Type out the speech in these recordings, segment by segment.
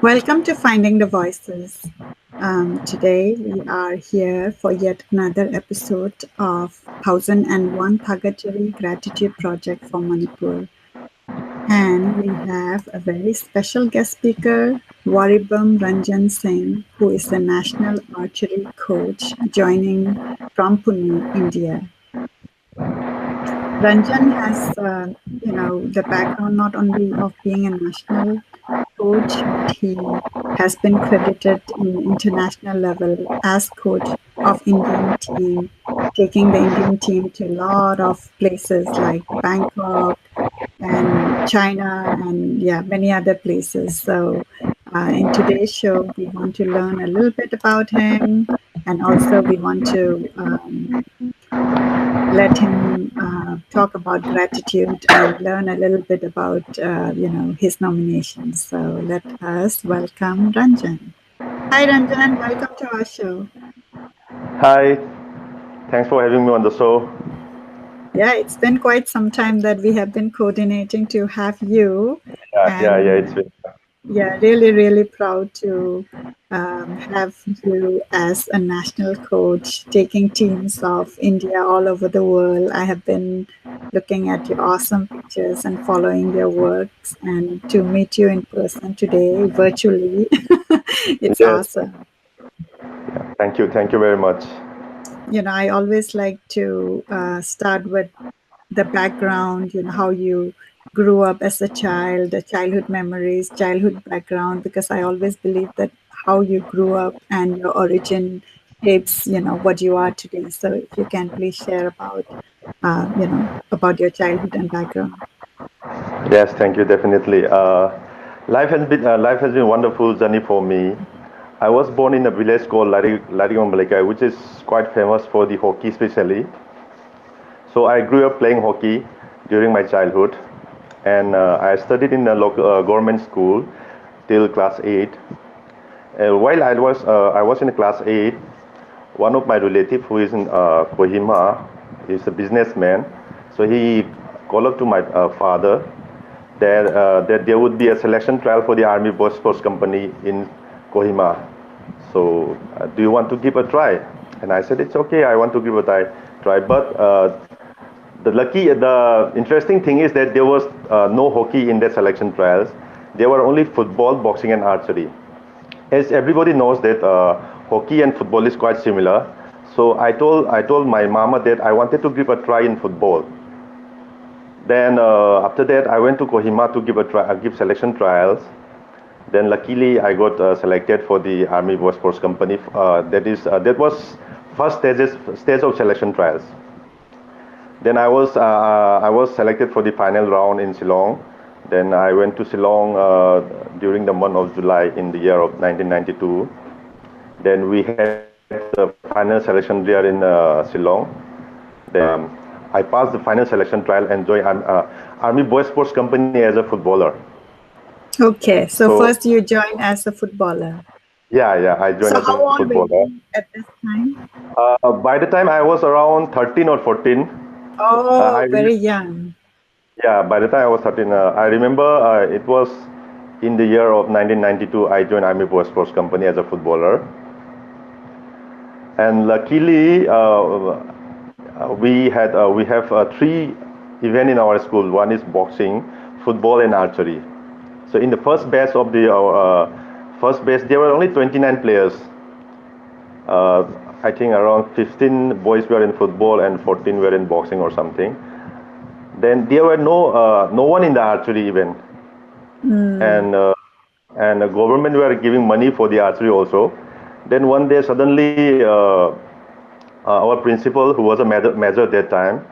Welcome to Finding the Voices. Today we are here for yet another episode of 1001 Thagatchari Gratitude Project for Manipur. And we have a very special guest speaker, Waribam Ranjan Singh, who is a national archery coach joining from Pune, India. Ranjan has, the background not only of being a national coach, but he has been credited in international level as coach of Indian team, taking the Indian team to a lot of places like Bangkok and China and many other places. So in today's show, we want to learn a little bit about him, and also we want to let him talk about gratitude and learn a little bit about his nominations. So let us welcome Ranjan. Hi Ranjan, welcome to our show. Hi, thanks for having me on the show. Yeah, it's been quite some time that we have been coordinating to have you, Yeah, and it's been. yeah, really, really proud to have you as a national coach taking teams of India all over the world. I have been looking at your awesome pictures and following your works, and to meet you in person today, virtually, it's Yes, awesome. thank you very much. I always like to start with the background, how you grew up as a child, the childhood memories, childhood background, because I always believe that how you grew up and your origin shapes, what you are today. So if you can please share about your childhood and background. Yes, thank you definitely. Life has been a wonderful journey for me. I was born in a village called Larigombalika, which is quite famous for the hockey, especially. So I grew up playing hockey during my childhood, and I studied in a local government school till class 8. While I was in class 8, one of my relative who is in Kohima is a businessman. So he called up to my father that there would be a selection trial for the Army Boy Sports Company in Kohima. So do you want to give a try? And I said, it's okay, I want to give a try. But the interesting thing is that there was no hockey in the selection trials. There were only football, boxing, and archery. As everybody knows that hockey and football is quite similar. So I told my mama that I wanted to give a try in football. Then after that, I went to Kohima to give selection trials. Then luckily, I got selected for the Army War Sports Company. That was stage of selection trials. Then I was selected for the final round in Shillong. Then I went to Shillong during the month of July in the year of 1992. Then we had the final selection there in Shillong. Then I passed the final selection trial and joined Army Boy Sports Company as a footballer. Okay, so So first you joined as a footballer. yeah, I joined So as a how old were footballer. you at this time? By the time I was around 13 or 14, I Oh, remember. very young. Yeah, by the time I was 13, I remember it was in the year of 1992. I joined Army Boy Sports Company as a footballer, and luckily we have three events in our school. One is boxing, football, and archery. So in the first batch, there were only 29 players. Uh, I think around 15 boys were in football and 14 were in boxing or something. Then there were no one in the archery event, Mm. and the government were giving money for the archery also. Then one day suddenly our principal, who was a major at that time,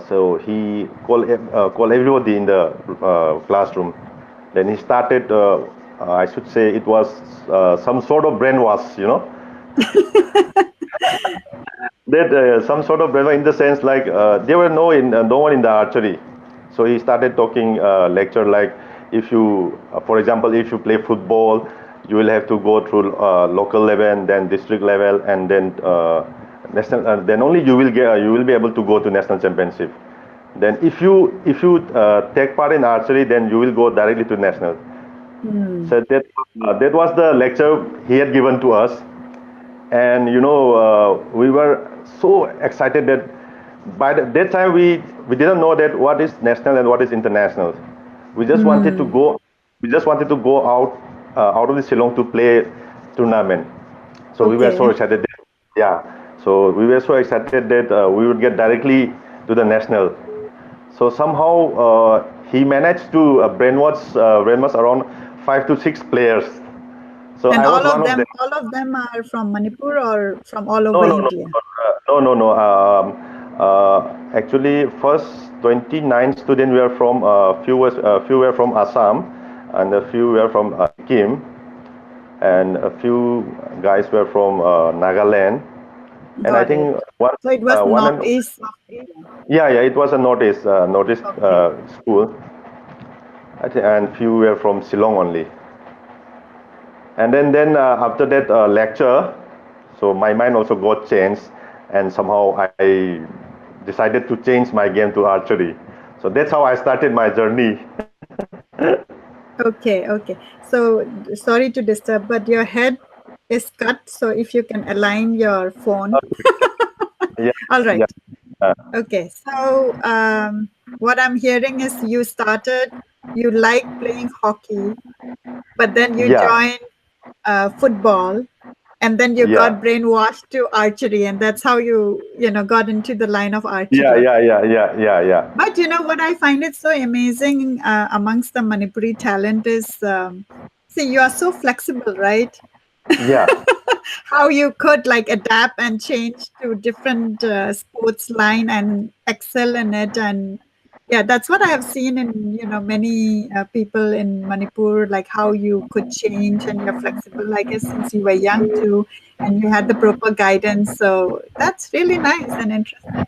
so he called everybody in the classroom. Then he started. I should say it was some sort of brainwash, that some sort of brainwash in the sense like there were no one in the archery. So he started talking lecture like, if you, for example, if you play football, you will have to go through local level, then district level, and then national. Then only you will be able to go to national championship. Then if you take part in archery, then you will go directly to national. Hmm. So that was the lecture he had given to us, and we were so excited that that time we didn't know that what is national and what is international. We just wanted to Hmm. go. We just wanted to go out of the Shillong to play tournament. So we were so Okay. excited. Yeah. So we were so excited that we would get directly to the national. So somehow he managed to brainwash around 5 to 6 players. So And I was one of them. all of them are from Manipur or from all No, over no, no, India? no, no, no. Actually, first 29 students were from few were from Assam, and a few were from Sikkim, and a few guys were from Nagaland, and I Got it. think one So it was one and northeast of India. yeah, it was a notice Okay. school. I think, and few were from Shillong only. And then after that lecture, so my mind also got changed, and somehow I decided to change my game to archery. So that's how I started my journey. Okay. Okay. So sorry to disturb, but your head is cut. So if you can align your phone. Yeah, All yeah, right. Okay. So what I'm hearing is you like playing hockey, but then you yeah, joined football, and then you got yeah, brainwashed to archery, and that's how you got into the line of yeah, archery. yeah, yeah, yeah, yeah, yeah, But you know what I find it so amazing amongst the Manipuri talent is, see, you are so flexible, right? yeah. How you could like adapt and change to different sports line and excel in it. And yeah, that's what I have seen in many people in Manipur, like how you could change and you're flexible, I guess, since you were young too, and you had the proper guidance. So that's really nice and interesting.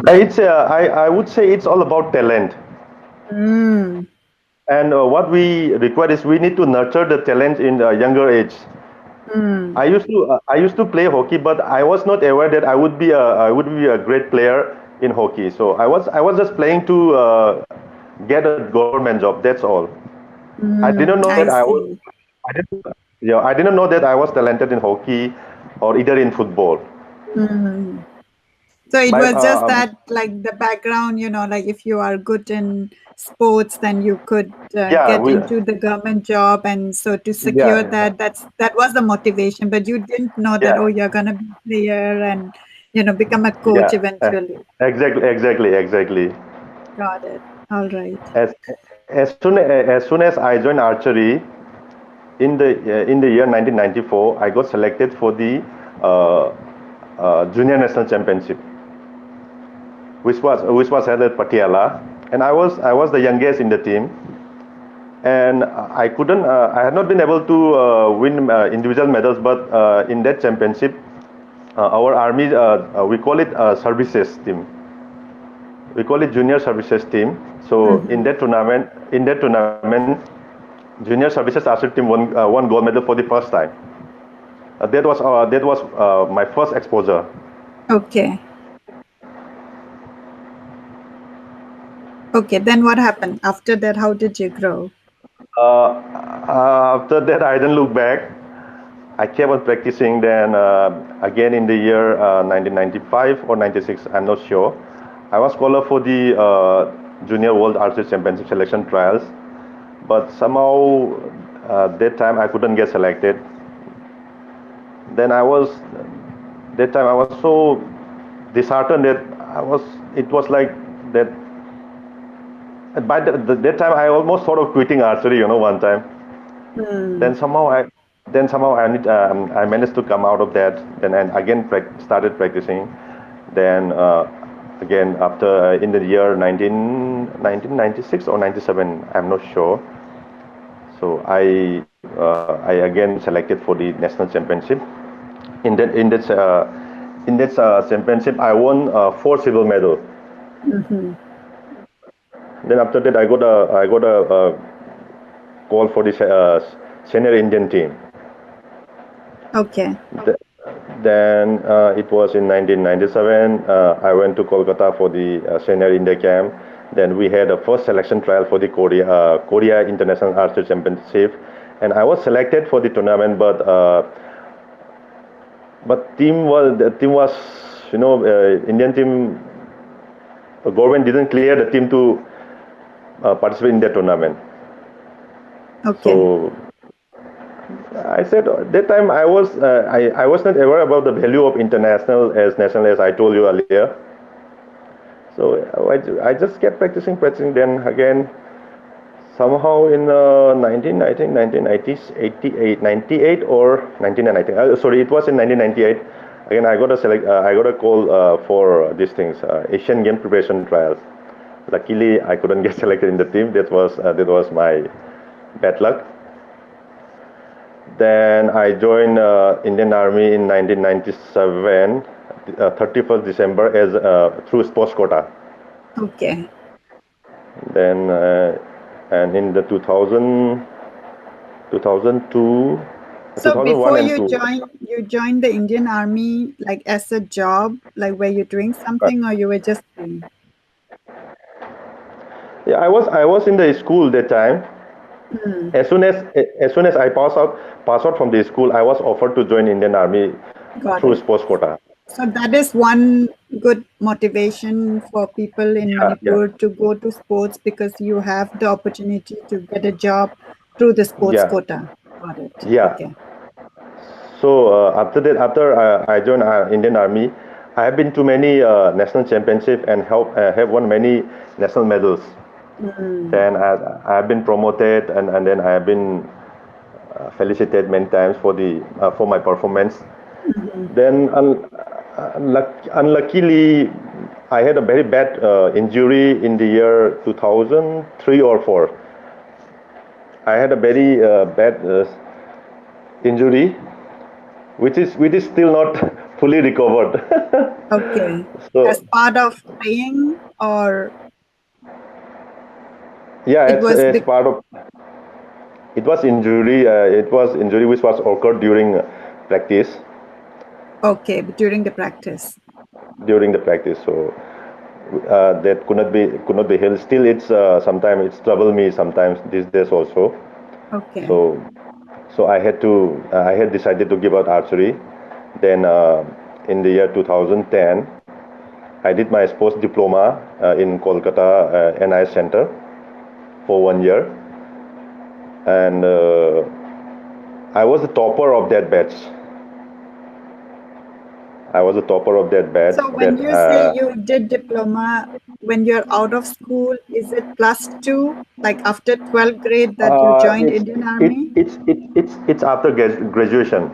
I would say it's all about talent. Mm, And what we require is we need to nurture the talent in a younger age. mm, I used to play hockey, but I was not aware that I would be a great player in hockey. So I was just playing to get a government job. That's all. I didn't know that I see. I didn't yeah I didn't know that I was talented in hockey or either in football. Mhm. So it My was just that, like the background, like if you are good in sports, then you could yeah get we into the government job, and so to secure yeah that, that was the motivation. But you didn't know that, oh, yeah you're gonna be a player and become a coach yeah eventually. exactly. Got it. All right. As as soon as I joined archery in the year 1994, I got selected for the uh, junior national championship, which was held at Patiala, and I was the youngest in the team, and I had not been able to win individual medals, but in that championship, our army we call it services team. We call it junior services team. So in Hmm. that tournament, junior services archery team won gold medal for the first time. That was my first exposure. Okay. Okay. Then what happened after that? How did you grow? After that, I didn't look back. I kept on practicing. Then again in the year 1995 or 96, I'm not sure. I was called up for the Junior World Archery Championship selection trials, but somehow that time I couldn't get selected. Then that time I was so disheartened that I was. It was like that. That time I almost thought of quitting archery. One time. Hmm. Then I managed to come out of that. Then and again started practicing. Then again after in the year 1996 or 97, I'm not sure. So I again selected for the national championship. In that championship, I won 4 silver medals. Hmm. Then after that, I got a call for the senior Indian team. Okay. Th- Then it was in 1997. I went to Kolkata for the senior India camp. Then we had a first selection trial for the Korea International Archery Championship, and I was selected for the tournament, but the team was Indian team. The government didn't clear the team to participate in that tournament. Okay. So I said at that time I was not aware about the value of international as national, as I told you earlier. So I just kept practicing. Then again, somehow in 1998 or 1990. Sorry, it was in 1998. Again, I got a call for these things, Asian Game preparation trials. Luckily, I couldn't get selected in the team. That was my bad luck. Then I joined Indian Army in 1997, 31st December, as through sports quota. Okay. Then and in the 2002, So 2001 before and 2. you joined the Indian Army like as a job, like were you doing something or you were just playing? Yeah, I was in the school that time. Hmm. As soon as I pass out from the school, I was offered to join Indian Army Got through it. sports quota. So that is one good motivation for people in Yeah, yeah, Manipur to go to sports because you have the opportunity to get a job through the sports yeah, quota. Got it. yeah. Okay. So after that, after I joined Indian Army, I have been to many national championships and have won many national medals. Mm. Then I have been promoted, and then I have been felicited many times for my performance. Mhm. Then unluckily, I had a very bad injury in the year 2003 or 4. I had a very bad injury, which is still not fully recovered. Okay. As So part of playing or yeah, it it's was as part of it was injury. It was injury which was occurred during practice. okay, during the practice. During the practice. So that could not be healed. Still, it's sometimes it's trouble me sometimes these days also. Okay. So I had decided to give out archery. Then in the year 2010, I did my sports diploma in Kolkata NIS Center for 1 year, and I was the topper of that batch. I was the topper of that batch. So when That you say you did diploma when you're out of school, is it +2, like after 12th grade that you joined it's Indian it Army? it's after graduation.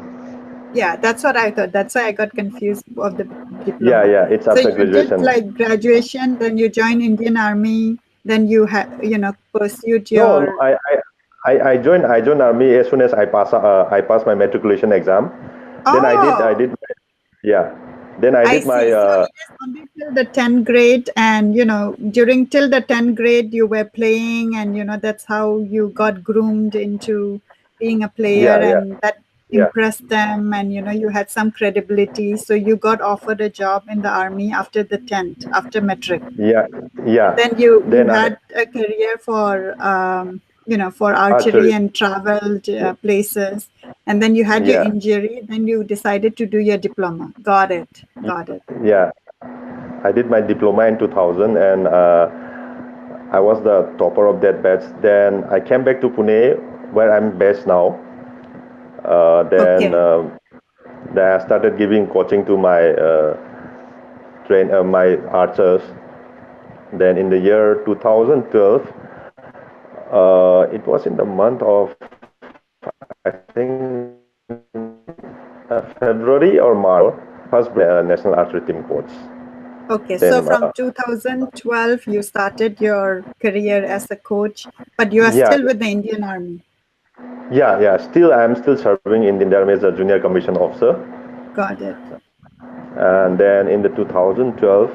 Yeah, that's what I thought. That's why I got confused of the Yeah, diploma. yeah, it's So after you did graduation. like graduation, then you joined Indian Army, then you had, pursued No, no, your. I joined army as soon as I passed my matriculation exam. Then I did Oh, yeah. Then I I did my see. So it is only till the 10th grade, and during till the 10th grade, you were playing, and that's how you got groomed into being a player, yeah, yeah, and that yeah, impressed them, and you had some credibility. So you got offered a job in the army after the 10th, after metric, yeah, and yeah. then you Then I had a career for for archery archery. and traveled places, and then you had your Yeah, injury, then you decided to do your diploma. Got it. Got it. yeah. I did my diploma in 2000, and I was the topper of that batch. Then I came back to Pune, where I'm based now. Then Okay. I started giving coaching to my archers. Then in the year 2012, it was in the month of, I think, February or March, first national archery team coach. Okay. So Then from 2012, you started your career as a coach, but you are yeah, still with the Indian Army. yeah, yeah. I'm still serving in the Indian Army as a junior commissioned officer. Got it. And then in the 2012,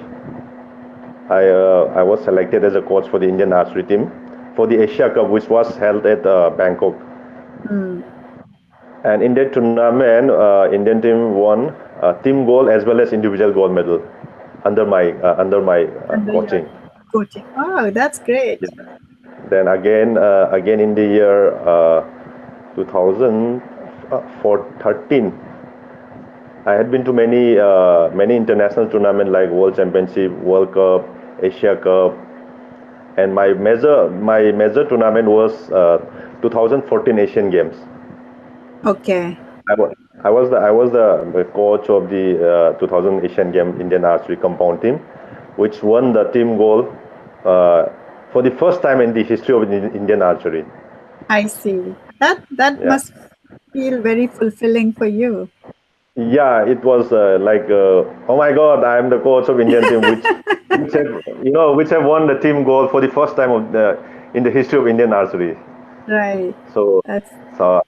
I was selected as a coach for the Indian archery team for the Asia Cup, which was held at Bangkok. Hmm. And in that tournament, Indian team won team gold as well as individual gold medal under my Under your coaching. coaching. Oh, that's great. Yeah. Then again in the year 2013, I had been to many international tournaments like World Championship, World Cup, Asia Cup, and my major tournament was 2014 Asian Games. Okay. I was I was the coach of the 2000 Asian Game Indian archery compound team, which won the team gold uh, for the first time in the history of Indian archery. I see. That Yeah, must feel very fulfilling for you. yeah, it was oh my God, I am the coach of Indian team, which have won the team gold for the first time in the history of Indian archery. Right. So, That's so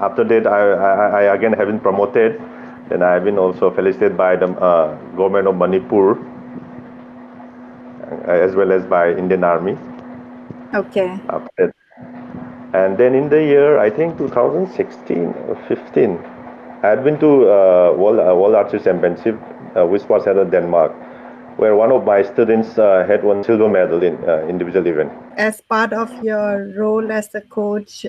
after that, I again have been promoted. Then I have been also felicitated by the government of Manipur as well as by Indian Army. okay. After that. And then in the year, I think 2016 or 15, I had been to World Archery Championship, which was held in Denmark, where one of my students had won silver medal in individual event. As part of your role as a coach,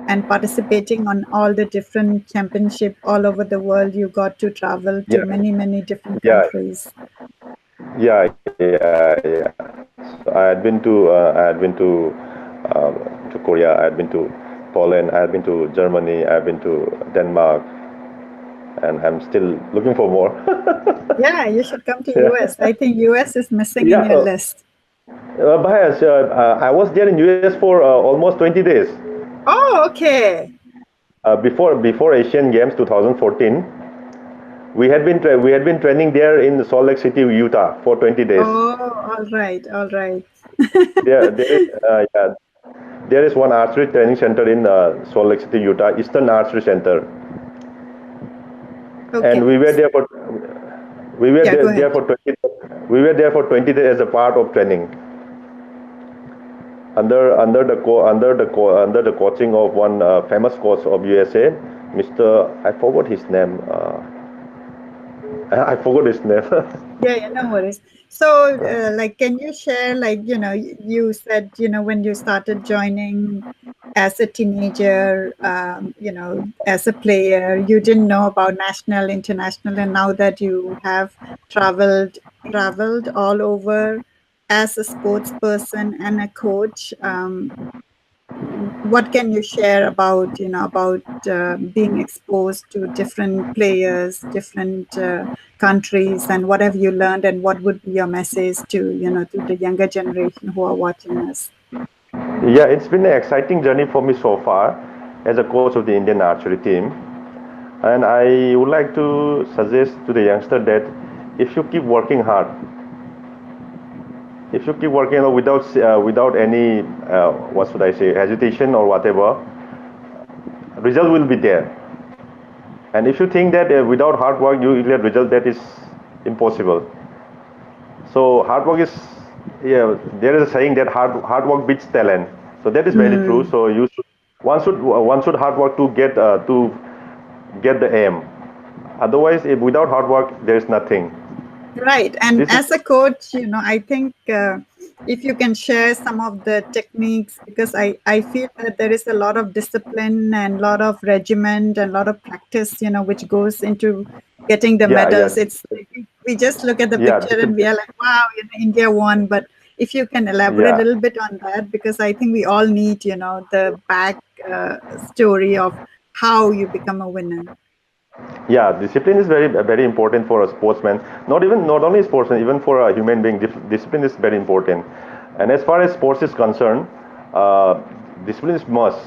and participating on all the different championship all over the world, you got to travel to Yeah, many different yeah, countries. yeah. So I had been to Korea, I had been to Poland, I had been to Germany, I had been to Denmark, and I'm still looking for more. Yeah, you should come to Yeah, US. I think US is missing in yeah. your list. Bhayas, I was there in US for almost 20 days. Oh, okay. Before Asian Games 2014, we had been training there in Salt Lake City, Utah, for 20 days. Oh, all right, all right. Yeah, there is one archery training center in Salt Lake City, Utah, Eastern Archery Center, Okay. and we were Yeah, there, go there ahead. for 20 we were there for 20 days as a part of training under the coaching of one famous coach of USA, Mr. I forgot his name. I forgot his name. Yeah, yeah, no worries. So, like, can you share, like, you said, when you started joining as a teenager, as a player, you didn't know about national, international, and now that you have traveled, traveled all over as a sports person and a coach, what can you share about being exposed to different players, different countries, and what have you learned, and what would be your message to to the younger generation who are watching us? Yeah, it's been an exciting journey for me so far as a coach of the Indian archery team. And I would like to suggest to the youngster that if you keep working hard, if you keep working without any what should I say hesitation or whatever, result will be there. And if you think that without hard work you will get result, that is impossible. So hard work is, yeah, there is a saying that hard work beats talent. So that is very true. Mm. So one should hard work to get the aim. Otherwise, if without hard work, there is nothing. Right. And This is as a coach, I think if you can share some of the techniques, because I feel that there is a lot of discipline and a lot of regiment and a lot of practice, which goes into getting the yeah, medals. yeah, It's like we just look at the yeah. picture and we are like, wow, India won. But if you can elaborate a Yeah, little bit on that, because I think we all need, the back story of how you become a winner. yeah. Discipline is very important for a sportsman. Not only a sportsman, even for a human being. Discipline is very important. And as far as sports is concerned, uh, discipline is must.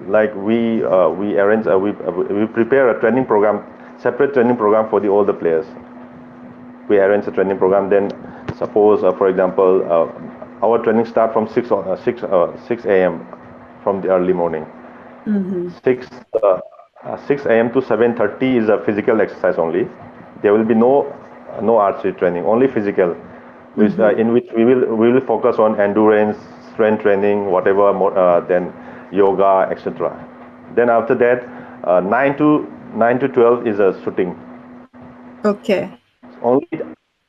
Like we arrange we prepare a training program, separate training program for all the players. We arrange a training program. Then suppose, for example, our training start from 6 a.m. from the early morning. Mm-hmm. 6 uh, 6 a.m. to 7:30 is a physical exercise only. There will be no archery training, only physical, which Mm-hmm. in which we will focus on endurance, strength training, whatever more, then yoga, etc. Then after that, 9 to 12 is a shooting. Okay. Only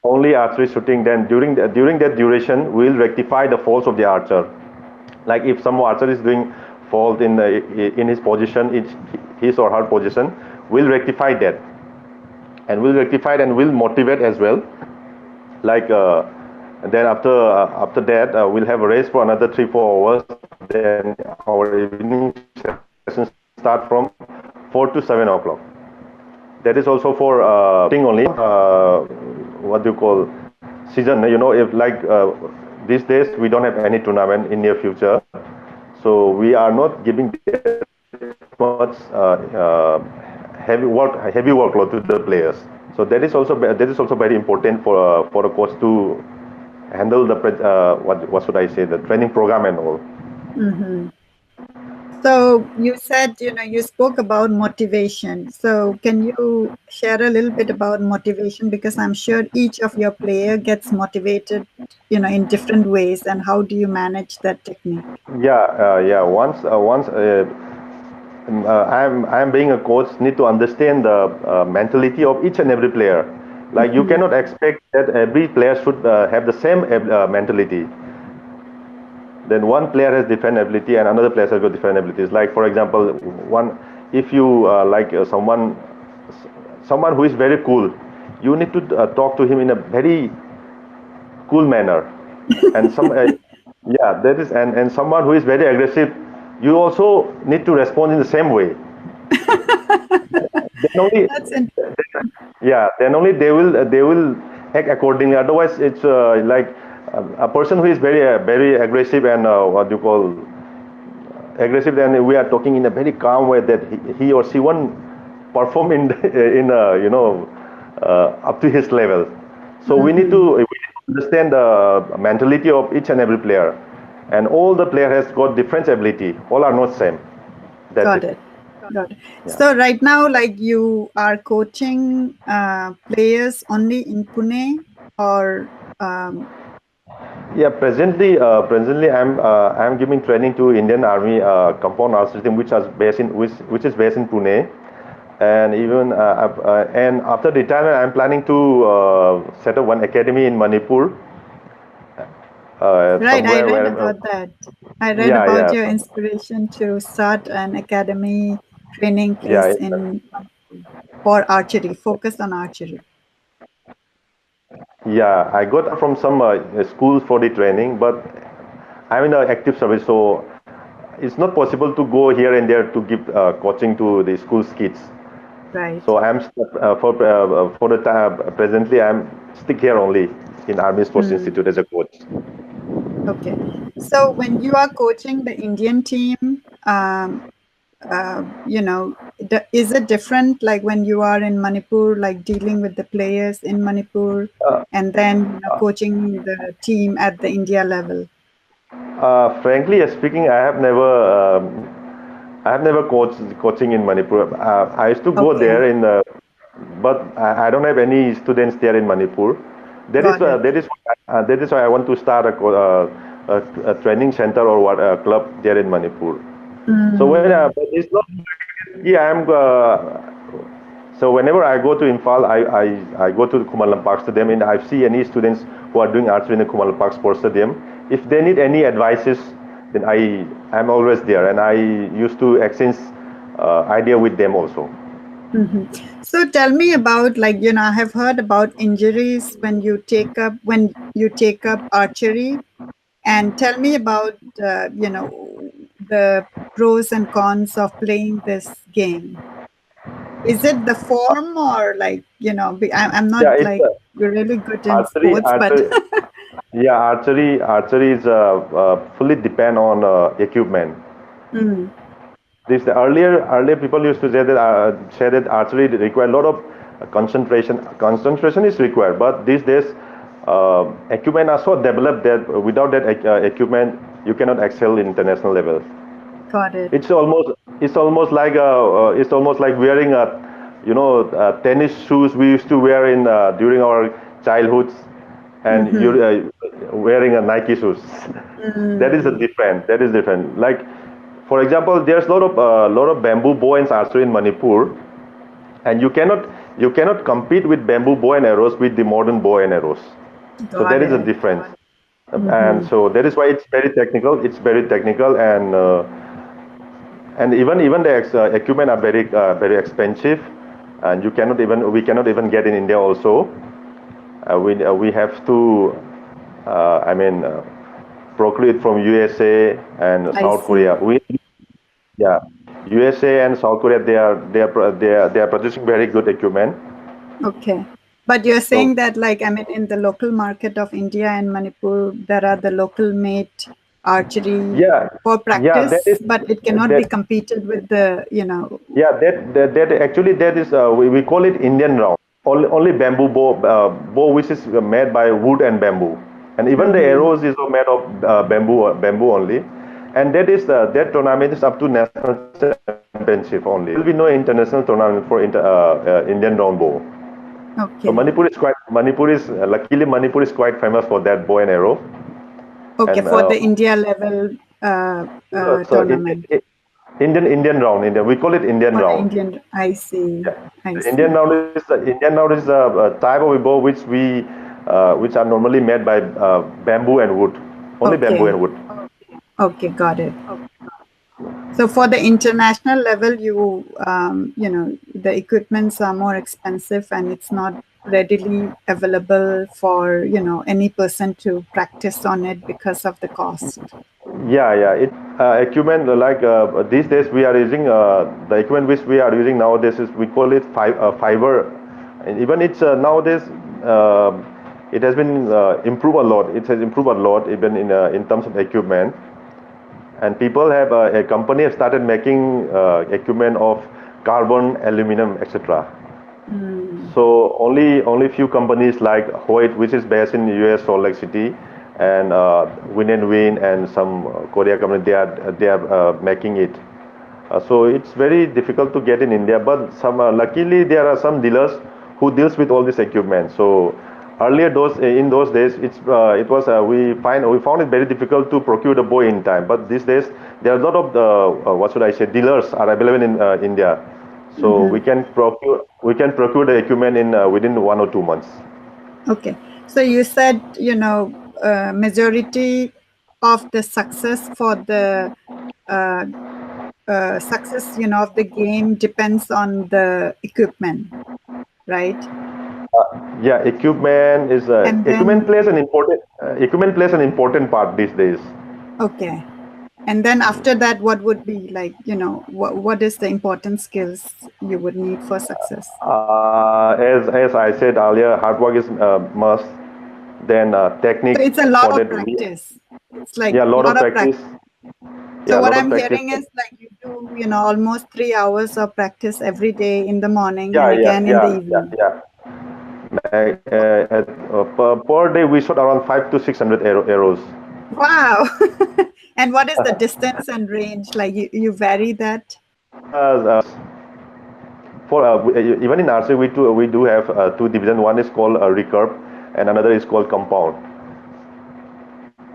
only archery shooting. Then during that duration, we'll rectify the faults of the archer. Like if some archer is doing fault in his position, his or her position, we'll rectify that, and we'll rectify it and we'll motivate as well. Like then after that, we'll have a race for another 3-4 hours. Then our evening sessions start from 4 to 7 o'clock. That is also for shooting only. What do you call season? If like these days we don't have any tournament in near future, so we are not giving that much heavy workload to the players. So that is also very important for a coach to handle the what should I say, the training program and all. Mm-hmm. So you said, you spoke about motivation. So can you share a little bit about motivation? Because I'm sure each of your player gets motivated, in different ways. And how do you manage that technique? Yeah. Once I'm being a coach, need to understand the mentality of each and every player. Like you Mm-hmm. cannot expect that every player should have the same mentality. Then one player has different ability and another player has got different abilities. Like for example, one if you like someone who is very cool, you need to talk to him in a very cool manner. And yeah, that is, and someone who is very aggressive, you also need to respond in the same way. Then only, That's interesting. yeah, then only they will act accordingly. Otherwise, it's like a person who is very aggressive and what do you call aggressive. Then we are talking in a very calm way that he or she won't perform in in up to his level. So Mm-hmm. we need to understand the mentality of each and every player, and all the player has got different ability. All are not same. That's Got it. it. Got it. Yeah. So right now, like you are coaching players only in Pune, or Yeah, presently I'm giving training to Indian Army compound arts system, which is based in Pune, and even and after retirement, I'm planning to set up one academy in Manipur, right? I somewhere read where about that. I read yeah, about yeah, your inspiration to start an academy training place yeah, in for archery, focused on archery. yeah. I got from some schools for the training, but I'm in an active service, so it's not possible to go here and there to give coaching to the school's kids. Right. So I'm for the time presently I'm stick here only in Army Sports Hmm. Institute as a coach. Okay. So when you are coaching the Indian team, is it different like when you are in Manipur, like dealing with the players in Manipur and then coaching the team at the India level? Frankly speaking, I have never coaching in Manipur. I used to go Okay, there but I don't have any students there in Manipur. got it. That is why I want to start a training center or what a club there in Manipur. So Mm, but it's not. Yeah, so whenever I go to Imphal, I go to the Kumalam Park Stadium and I see any students who are doing archery in the Kumalam Park Sports Stadium. If they need any advices, then I'm always there and I used to exchange idea with them also. mhm. So tell me about, like, I have heard about injuries when you take up archery, and tell me about the pros and cons of playing this game. Is it the form, or like, I'm not Yeah, it's like really good in archery. sports, but Yeah, archery is fully depend on equipment. mm, This earlier people used to say that archery require a lot of concentration. Concentration is required, but these days equipment are so developed that without that equipment you cannot excel in international level. got it. It's almost it's almost like wearing a tennis shoes we used to wear in during our childhoods, and Mm-hmm. you're wearing a Nike shoes. Mm, That is different. Like for example, there's a lot of bamboo bow and archery in Manipur, and you cannot compete with bamboo bow and arrows with the modern bow and arrows. So Got there is a it. difference. And Mm-hmm. so that is why it's very technical. It's very technical, and even the equipment are very expensive, and you cannot even we cannot even get in India also. We have to I mean procure it from USA and I South Korea. see. Yeah, USA and South Korea they are producing very good equipment. Okay. But you're So saying that, like, I mean, in the local market of India and Manipur, there are the local made archery yeah, for yeah, that is practice, but it cannot be that competed with the, yeah that actually that is we call it Indian round. Only bamboo bow which is made by wood and bamboo, and even the mm-hmm. arrows is made of bamboo only, and that tournament is up to national championship only. There will be no international tournament for Indian round bow. So Okay. Manipur is luckily Manipur is quite famous for that bow and arrow, Okay. and For the India level so tournament. Indian round India we call it Indian For the round. Indian, I see. Yeah. I The Indian see. round is a type of a bow which are normally made by bamboo and wood, only bamboo Okay. and wood. Okay. Got it. So for the international level, the equipments are more expensive and it's not readily available for, any person to practice on it because of the cost. Yeah. It equipment like these days we are using the equipment which we are using nowadays is we call it fiber, and even it's nowadays uh, it has been improved a lot. It has improved a lot even in terms of equipment. And people have a company have started making equipment of carbon, aluminum, etc. Mm, So only few companies like Hoyt, which is based in US Salt Lake City, and Win and Win, and some Korea company they are making it. So it's very difficult to get in India, but some luckily there are some dealers who deals with all this equipment. So earlier those in those days it was we found it very difficult to procure the bow in time. But these days there are a lot of the what should I say dealers are available in India, so mhm. we can procure the equipment in within 1 or 2 months. Okay. So you said, majority of the success for the uh, success, of the game depends on the equipment, right? Yeah, And equipment then, plays an important part these days. okay. And then after that, what would be like, what is the important skills you would need for success? As I said earlier, hard work is must. Then technique So it's a for lot of that. practice. It's like Yeah, a a lot lot of of practice. practice. Yeah, So a what lot of I'm practice. hearing is like you do, almost 3 hours of practice every day in the morning Yeah, and yeah, again in the yeah, yeah, evening. yeah. Per day we shot around 5 to 600 arrows. Wow. And what is the distance and range? Like you vary that? For even in archery we do have two divisions. One is called recurve, and another is called compound.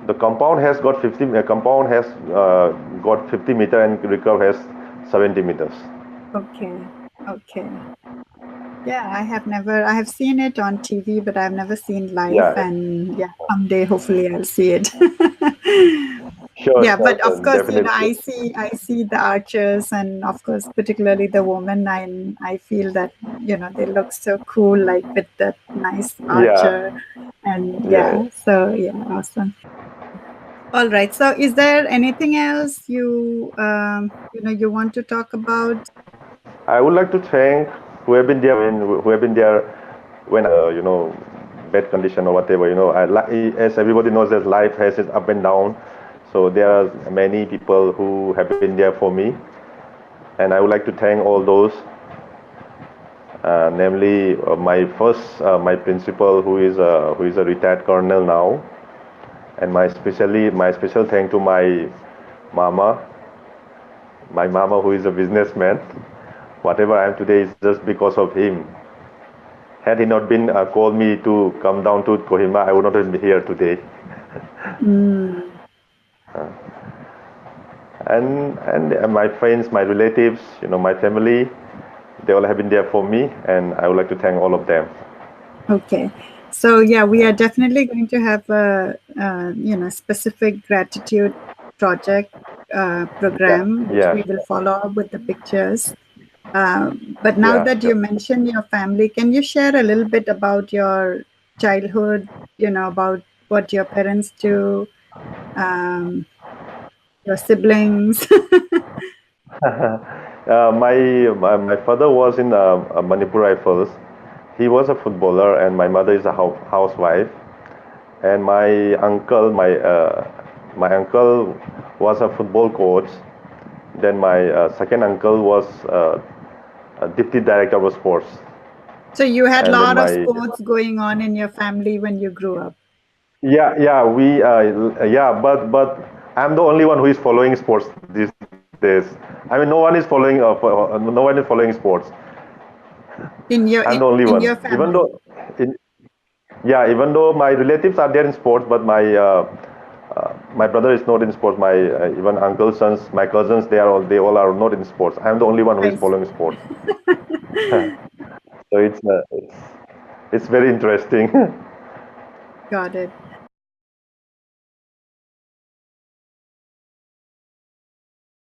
The compound has got 50 meter, and recurve has 70 meters. Okay. Okay. Yeah, I have seen it on TV, but I've never seen live. Yeah, And yeah, someday hopefully I'll see it. sure, Yeah, sure, but of sure, course, definitely. I see the archers, and of course, particularly the women. I feel that they look so cool, like with that nice archer, Yeah, and yeah. yeah. So yeah, awesome. All right. So, is there anything else you want to talk about? I would like to thank who have been there who have been there when I was bad condition or whatever. As everybody knows that life has its up and down. So there are many people who have been there for me, and I would like to thank all those, namely my principal who is a retired colonel now, and my special thank to mama, my mama who is a businessman. Whatever I am today is just because of him. Had he not been called me to come down to Kohima, I would not have been here today. Mm, And my friends, my relatives, my family, they all have been there for me, and I would like to thank all of them. Okay. So yeah, we are definitely going to have a, specific gratitude project Yeah, program, which yeah, we will follow up with the pictures. But now yeah, that sure. you mentioned your family, can you share a little bit about your childhood? About what your parents do, um, your siblings. My father was in Manipur Rifles. He was a footballer, and my mother is a housewife. And my uncle was a football coach. Then my second uncle was a deputy director of sports. So you had a And then lot of my sports going on in your family when you grew up. yeah, we yeah, but I'm the only one who is following sports these days. I mean, no one is following sports. in I'm your the only one. in your Even though, family. in, yeah, even though my relatives are there in sports, but my brother is not in sports. My even uncles, sons, my cousins, they all are not in sports. I'm the only one who is I following see. sports. So it's very interesting. Got it.